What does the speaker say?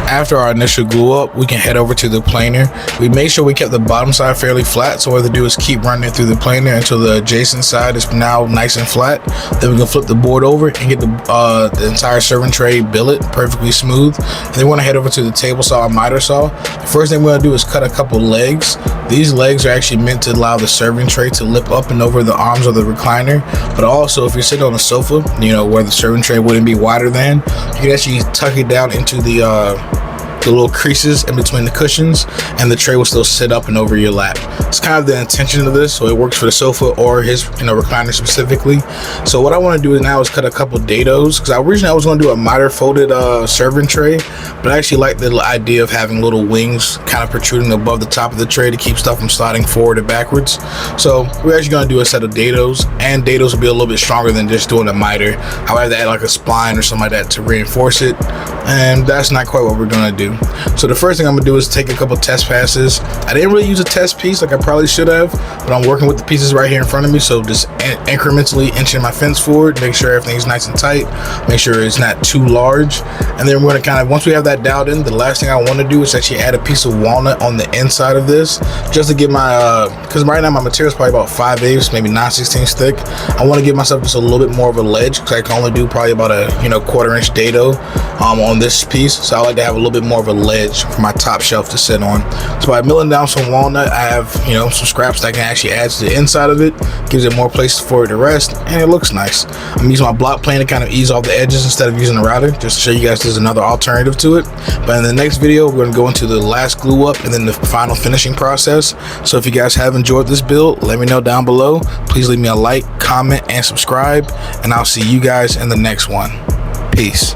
After our initial glue up, we can head over to the planer. We made sure we kept the bottom side fairly flat, so what we do is keep running it through the planer until the adjacent side is now nice and flat. Then we can flip the board over and get the entire serving tray billet perfectly smooth. And then we want to head over to the table saw or miter saw. The first thing we're going to do is cut a couple legs. These legs are actually meant to allow the serving tray to lip up and over the arms of the recliner, but also if you're sitting on a sofa, where the serving tray wouldn't be wider than, you can actually tuck it down into the little creases in between the cushions, and the tray will still sit up and over your lap. It's kind of the intention of this, so it works for the sofa or his recliner specifically. So what I want to do now is cut a couple dados, because originally I was going to do a miter folded serving tray, but I actually like the idea of having little wings kind of protruding above the top of the tray to keep stuff from sliding forward or backwards. So we're actually going to do a set of dados, and dados will be a little bit stronger than just doing a miter. However, add like a spline or something like that to reinforce it, and that's not quite what we're going to do. So the first thing I'm gonna do is take a couple test passes. I didn't really use a test piece like I probably should have, but I'm working with the pieces right here in front of me, so just incrementally inching my fence forward, make sure everything's nice and tight, make sure it's not too large. And then we're gonna kind of, once we have that dialed in, the last thing I want to do is actually add a piece of walnut on the inside of this, just to get my because right now my material is probably about 5/8, maybe 9/16 thick. I want to give myself just a little bit more of a ledge, because I can only do probably about a 1/4 inch dado on this piece, so I like to have a little bit more of a ledge for my top shelf to sit on. So by milling down some walnut, I have some scraps that I can actually add to the inside of it, gives it more place for it to rest, and it looks nice. I'm using my block plane to kind of ease off the edges instead of using a router, just to show you guys there's another alternative to it. But in the next video, we're going to go into the last glue up and then the final finishing process. So if you guys have enjoyed this build, let me know down below. Please leave me a like, comment, and subscribe, and I'll see you guys in the next one. Peace.